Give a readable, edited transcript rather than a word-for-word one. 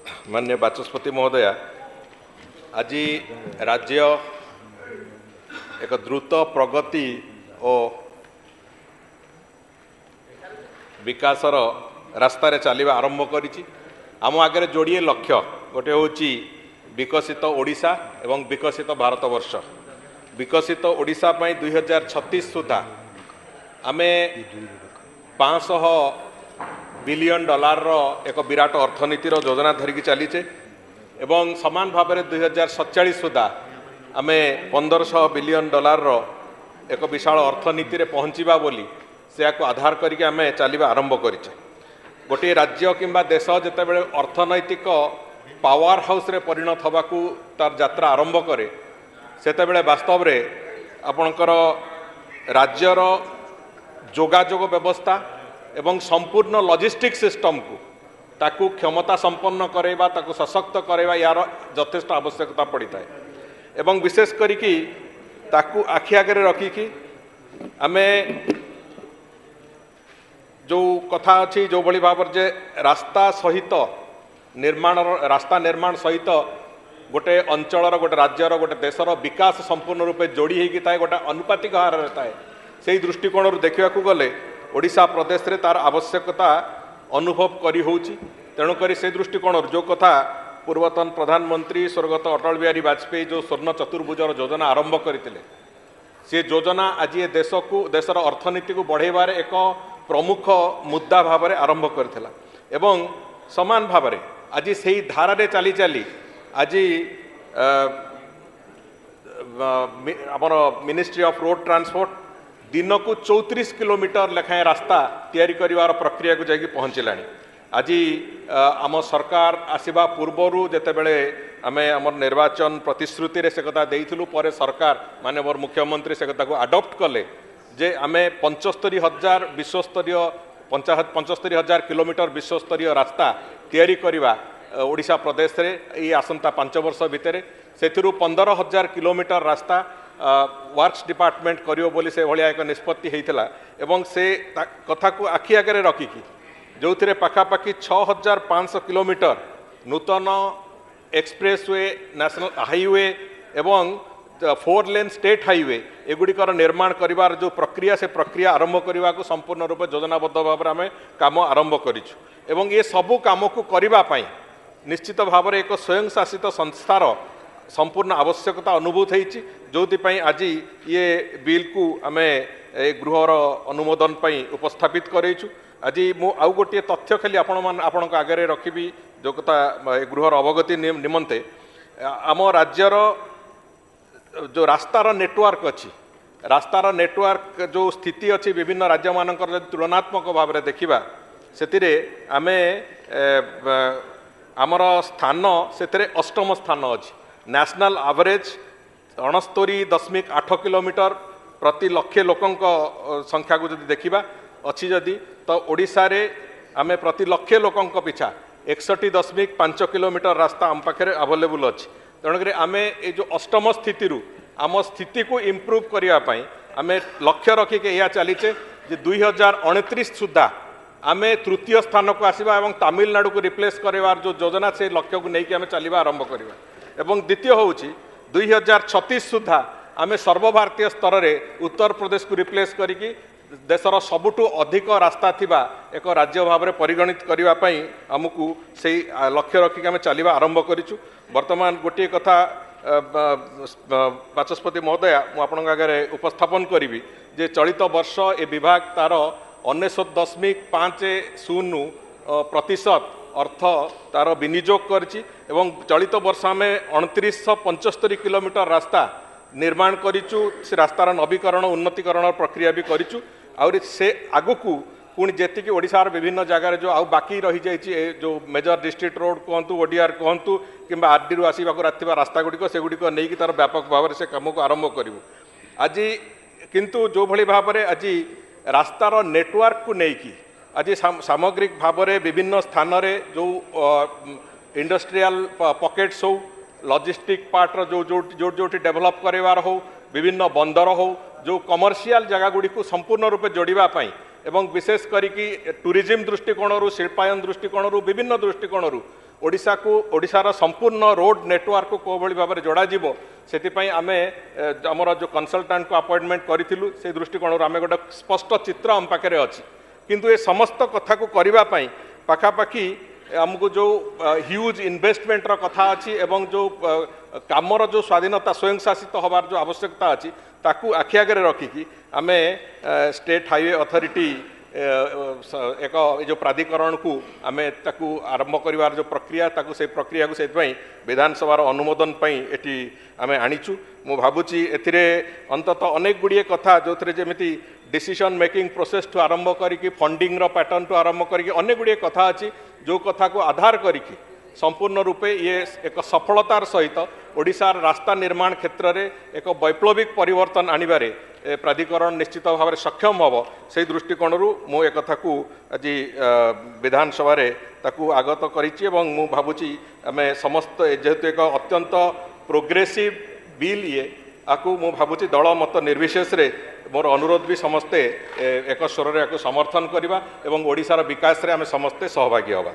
माननीय बाचस्पति महोदय, आज राज्य एक द्रुत प्रगति और विकासर रास्तार चलवा आरंभ करिछि। आम आगे जोड़े लक्ष्य गोटे हूँ विकसित ओडिशा एवं विकसित भारतवर्ष। विकसित ओडिशा पई 2036 सुधा आमे 500 बिलियन डॉलर एक विराट अर्थनीतिर योजना धरिकी चलीचे एवं समान भाव में 2047 सुधा आमे 1500 बिलियन डॉलर एक विशाल अर्थनीति रे पहुँचवा बोली से आधार करके आमे चलवा आरंभ करिचे। गोटे राज्य किंबा देश जितेबाला अर्थनैतिक पावर हाउस रे परिणत होबाकू तार यात्रा आरंभ करे सेतेबेले वास्तव रे आपणकर राज्यर जोगाजोग व्यवस्था एवं संपूर्ण लॉजिस्टिक सिस्टम को ताकू क्षमता संपन्न करवा ताकू सशक्त करवा यार यथेष्ट आवश्यकता पड़ी थाए एवं विशेष करिकी ताकू आखि आगे रखिकी आमे जो कथा अच्छी जो भली भाव जे रास्ता सहित रास्ता निर्माण सहित गोटे अंचलर गोटे राज्यर गोटे देशर विकास संपूर्ण रूपे जोड़ी होगी थाए गोटे अनुपातिक हार थाए से दृष्टिकोण देखा गले ओडिशा प्रदेश रे तार आवश्यकता अनुभव करी होउची। तेणुक से दृष्टिकोण जो कथा पूर्वतन प्रधानमंत्री स्वर्गत अटल बिहारी वाजपेयी जो स्वर्ण चतुर्भुजर योजना आरंभ करते सी योजना आज ये देश को देशर अर्थनीति को बढ़ेबार एक प्रमुख मुद्दा भाव में आरंभ करथिला एवं समान भाव में आज से धारा रे चली चली आज आमर मिनिस्ट्री ऑफ रोड ट्रांसपोर्ट दिन को 34 किलोमीटर लेखाएं रास्ता तैयारी करिवार प्रक्रिया को जाकि पहुँचलानी। आज आम सरकार आसवा पूर्वर जितेबले आमे आमर निर्वाचन प्रतिश्रुति रे से कथा देइथिलु परे सरकार माननीय मुख्यमंत्री से कथा को अडॉप्ट कले जे आमे 75,000 विश्वस्तरीय 75,000 किलोमीटर विश्वस्तरीय रास्ता तैयारी करिवा ओडिशा प्रदेश रे ये आसंता 5 वर्ष भितर से 15,000 किलोमीटर रास्ता वर्क्स डिपार्टमेंट करियो बोली से भलिया एक निष्पत्ति होइथिला एवं से कथा को आखि आगे रखिकी जो थे पाखापाखि 6,500 किलोमीटर नूतन एक्सप्रेसवे नेशनल हाईवे एवं 4 लेन स्टेट हाईवे एगुड़िकर निर्माण करिवार जो प्रक्रिया से प्रक्रिया आरंभ करने को संपूर्ण रूप योजनाबद्ध भाव में आम काम आरंभ करिछु एवं ये सबू काम को करबा पई निश्चित भाव में एक स्वयं शासित संस्थार संपूर्ण आवश्यकता अनुभूत होती जो आज ये बिल को आम गृहर अनुमोदन पई उपस्थापित करेछु। आज मु आउ गोटे तथ्य खाली आपण आगे रखी जो कथा गृहर अवगति निमंते आम राज्यर जो रास्तार नेटवर्क अच्छी रास्तार नेटवर्क जो स्थिति अच्छी विभिन्न राज्य मानकर तुलनात्मक भाव में देखा से आमे आमर स्थान से 8म स्थान अच्छी नेशनल एवरेज 69.8 किलोमीटर प्रति लक्षे लोकंक संख्या को जदि देखा अच्छी जदि तो ओडिशा रे आमे प्रति लक्षे लोकंक पिछा 61.5 किलोमीटर रास्ता आम पाखे अवेलेबल अच्छी। तेणुक आम ये जो 8म स्थिति आम स्थिति को इम्प्रूव करने आम लक्ष्य रखिके यह चलीचे 2029 सुधा आम तृतीय स्थान को आसवा और तमिलनाडु को रिप्लेस करवार जो योजना से लक्ष्य को लेकिन आम चलवा आरंभ करवा एवं द्वितीय हूँ 2036 सुधा आम सर्वभारतीय स्तर में उत्तर प्रदेश को रिप्लेस करिकी देशर सबुठु अधिक रास्ता थिबा एक राज्य भाव में परिगणित करने आमको से लक्ष्य रखिक आम चलवा आरंभ करिछु। वर्तमान गोटे कथा बाचस्पति महोदय मुझे आगे उपस्थापन करी जे चलित वर्ष ए विभाग तार 99.50% अर्थ तार विनियोग करछि एवं चलित वर्ष आम 2975 किलोमीटर रास्ता निर्माण करिचु से रास्तार नवीकरण उन्नतीकरण प्रक्रिया भी करिचु और से आगु पुणी जी ओडिशार विभिन्न जगार जो आउ बाकी रही जाइए जो मेजर डिस्ट्रिक्ट रोड कहतु ओडीआर कहतु कि आरडी रु आसवा रास्ता गुड़िक से गुड़िक नहीं तार व्यापक भाव में से कम को आरंभ करूँ। आज किंतु जो भली भाव में आज रास्तार नेटवर्क को लेकिन आज सामग्रिक भाव में विभिन्न स्थान रे जो इंडस्ट्रियल पॉकेट्स हो लॉजिस्टिक पार्ट जो जो जो जो डेवलप करवार हो विभिन्न बंदर हो जो कमर्शियल जगह गुड़ी को संपूर्ण रूपे जोड़ापी एवं विशेष करी टूरिज्म दृष्टिकोण शिल्पायन दृष्टिकोण विभिन्न दृष्टिकोण ओडिशा को ओडिशार संपूर्ण रोड नेटवर्क को कोभली भाव में जोड़ा जीवो से आमे आमर जो कंसल्टेंट को अपॉइंटमेंट करूँ से दृष्टिकोण आम गोटे स्पष्ट चित्र आम पाखे अच्छी किंतु ये समस्त कथा को करने पाखापाखि आमको जो ह्यूज इन्वेस्टमेंटर कथा अच्छी एवं जो कामर जो स्वाधीनता स्वयं शासित हबार जो आवश्यकता अच्छी ताकू आखि आगे रखिकी आमे स्टेट हाईवे अथॉरिटी एक जो प्राधिकरण को आमे ताकू आरंभ करिवार जो प्रक्रिया ताकू से प्रक्रिया को से विधानसभा अनुमोदन एटी आमे आनीचु मु भाबुची एथिरे अंतत अनेक गुड़िए कथा जो जमी डिसीजन मेकिंग प्रोसेस ठू आरंभ करी फंडिंग पैटर्न ठू आरंभ करी अनेक गुड़िए कथा अच्छी जो कथा को आधार करी संपूर्ण रूपे ये एक सफलतार सहित ओडिशार रास्ता निर्माण क्षेत्र में एक वैप्लविक परिवर्तन आनिबारे प्राधिकरण निश्चित भाव में सक्षम हम से दृष्टिकोण मु एक कथा को आज विधानसभा आगत करी भावुची आम समस्त जेहेतु एक अत्यंत प्रोग्रेसिव बिल ये आपको मु भावुची दल मत निर्विशेष रे मोर अनुरोध भी समस्ते एक स्वर समर्थन करवा एवं ओडिशार विकास रे आम समस्ते सहभागी हवा।